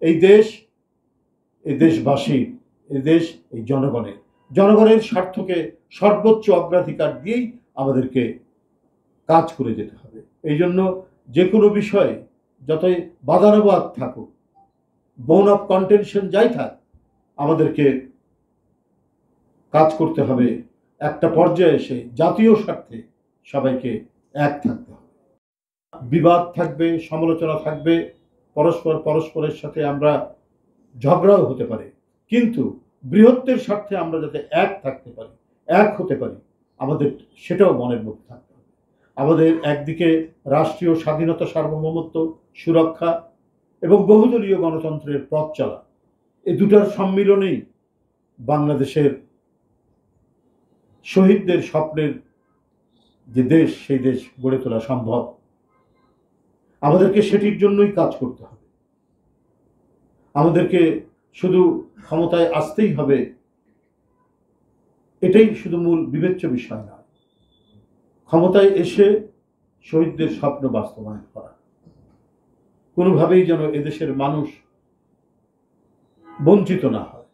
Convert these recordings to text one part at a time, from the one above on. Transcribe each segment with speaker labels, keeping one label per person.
Speaker 1: এই দেশ, এই দেশবাসী, এই দেশ এই জনগণের স্বার্থকে সর্বোচ্চ অগ্রাধিকার দিয়েই আমাদেরকে কাজ করে যেতে হবে। এই জন্য যে কোনো বিষয়ে যতই বাদানুবাদ থাকুক, বোন অফ কন্টেনশন যাই থাক, আমাদেরকে কাজ করতে হবে। একটা পর্যায়ে এসে জাতীয় স্বার্থে সবাইকে এক থাকতে হবে। বিবাদ থাকবে, সমালোচনা থাকবে, পরস্পরের সাথে আমরা ঝগড়াও হতে পারে, কিন্তু বৃহত্তের স্বার্থে আমরা যাতে এক থাকতে পারি, এক হতে পারি, আমাদের সেটাও মনের মধ্যে থাকতে হবে। আমাদের একদিকে রাষ্ট্রীয় স্বাধীনতা, সার্বভৌমত্ব সুরক্ষা এবং বহুদলীয় গণতন্ত্রের পথ চলা, এই দুটার সম্মিলনেই বাংলাদেশের শহীদদের স্বপ্নের যে দেশ, সেই দেশ গড়ে তোলা সম্ভব। আমাদেরকে সেটির জন্যই কাজ করতে হবে। আমাদেরকে শুধু ক্ষমতায় আসতেই হবে এটাই শুধু মূল বিবেচ্য বিষয় নয়। ক্ষমতায় এসে শহীদদের স্বপ্ন বাস্তবায়ন করা, কোনোভাবেই যেন এদেশের মানুষ বঞ্চিত না হয়,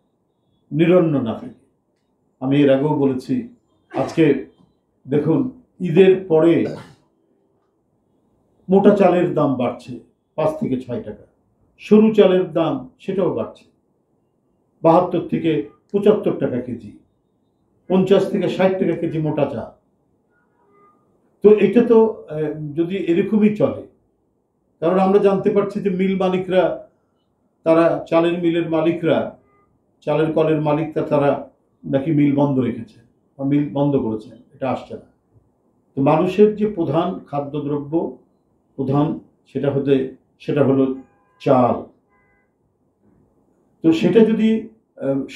Speaker 1: নিরন্ন না থাকে। আমি এর আগেও বলেছি, আজকে দেখুন ঈদের পরে মোটা চালের দাম বাড়ছে 5 থেকে 6 টাকা, সরু চালের দাম সেটাও বাড়ছে 72 থেকে 75 টাকা কেজি, 50 থেকে 60 টাকা কেজি মোটা চাল। তো এটা তো যদি এরকমই চলে, কারণ আমরা জানতে পারছি যে মিল মালিকরা, তারা চালের মিলের মালিকরা, চালের কলের মালিকরা, তারা নাকি মিল বন্ধ রেখেছে বা মিল বন্ধ করেছে, এটা আসছে না। তো মানুষের যে প্রধান খাদ্যদ্রব্য সেটা হলো চাল। তো সেটা যদি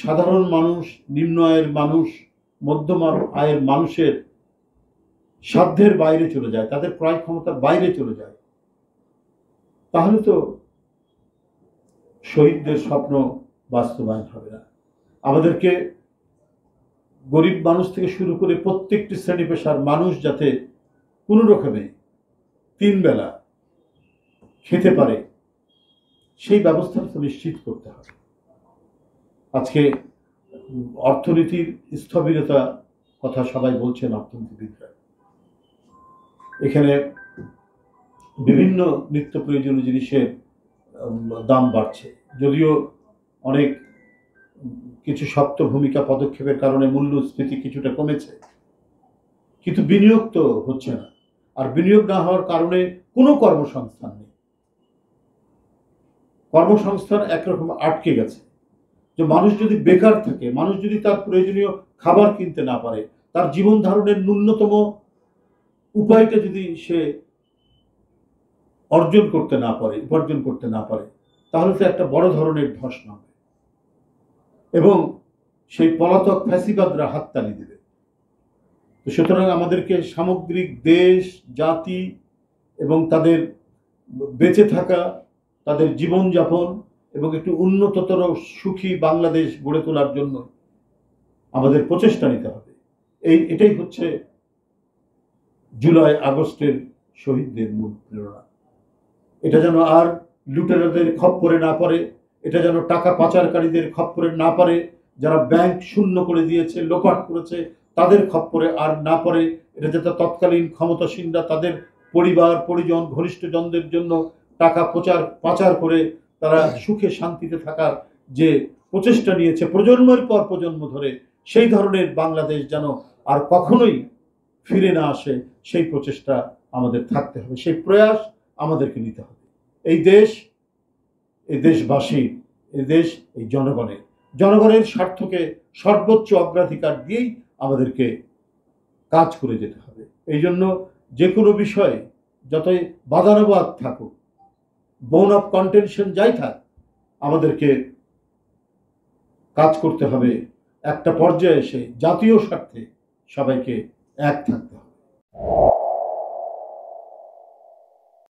Speaker 1: সাধারণ মানুষ, নিম্ন আয়ের মানুষ, মধ্যম আয়ের মানুষের সাধ্যের বাইরে চলে যায়, তাদের ক্রয় ক্ষমতার বাইরে চলে যায়, তাহলে তো শহীদদের স্বপ্ন বাস্তবায়ন হবে না। আমাদেরকে গরিব মানুষ থেকে শুরু করে প্রত্যেকটি শ্রেণী পেশার মানুষ যাতে কোনো রকমে 3 বেলা খেতে পারে, সেই ব্যবস্থাটা তো নিশ্চিত করতে হবে। আজকে অর্থনীতির স্থবিরতা কথা সবাই বলছেন, অর্থনীতিবিদরা। এখানে বিভিন্ন নিত্য প্রয়োজনীয় জিনিসের দাম বাড়ছে, যদিও অনেক কিছু শক্ত ভূমিকা পদক্ষেপের কারণে মূল্যস্ফীতি কিছুটা কমেছে, কিন্তু বিনিয়োগ তো হচ্ছে না। আর বিনিয়োগ না হওয়ার কারণে কোনো কর্মসংস্থান নেই। কর্মসংস্থান একরকম আটকে গেছে। যে মানুষ যদি বেকার থাকে, মানুষ যদি তার প্রয়োজনীয় খাবার কিনতে না পারে, তার জীবন ধারণের ন্যূনতম উপায়টা যদি সে উপার্জন করতে না পারে, তাহলে তো একটা বড় ধরনের ধস নামবে এবং সেই পলাতক ফ্যাসিবাদরা হাততালি দেবে। তো সুতরাং আমাদেরকে সামগ্রিক দেশ, জাতি এবং তাদের বেঁচে থাকা, তাদের জীবনযাপন এবং একটু উন্নততর সুখী বাংলাদেশ গড়ে তোলার জন্য আমাদের প্রচেষ্টা নিতে হবে। এটাই হচ্ছে জুলাই আগস্টের শহীদদের মূল প্রেরণা। এটা যেন আর লুটেরাদের খপ্পরে না পড়ে, এটা যেন টাকা পাচারকারীদের খপ্পরে না পড়ে, যারা ব্যাংক শূন্য করে দিয়েছে, লোপাট করেছে, তাদের খপ্পরে আর না পড়ে। এটা যাতে তৎকালীন ক্ষমতাসীনরা তাদের পরিবার, পরিজন, ঘনিষ্ঠজনদের জন্য টাকা পাচার করে তারা সুখে শান্তিতে থাকার যে প্রচেষ্টা নিয়েছে প্রজন্মের পর প্রজন্ম ধরে, সেই ধরনের বাংলাদেশ যেন আর কখনোই ফিরে না আসে, সেই প্রচেষ্টা আমাদের থাকতে হবে, সেই প্রয়াস আমাদেরকে নিতে হবে। এই দেশ, এই দেশবাসী, এই দেশ এই জনগণের স্বার্থকে সর্বোচ্চ অগ্রাধিকার দিয়েই আমাদেরকে কাজ করে যেতে হবে। এই জন্য যে কোনো বিষয়ে যতই বাদানুবাদ থাকুক, বোন অফ কন্টেনশন যাই থাক, আমাদেরকে কাজ করতে হবে। একটা পর্যায়ে এসে জাতীয় স্বার্থে সবাইকে এক থাকতে হবে।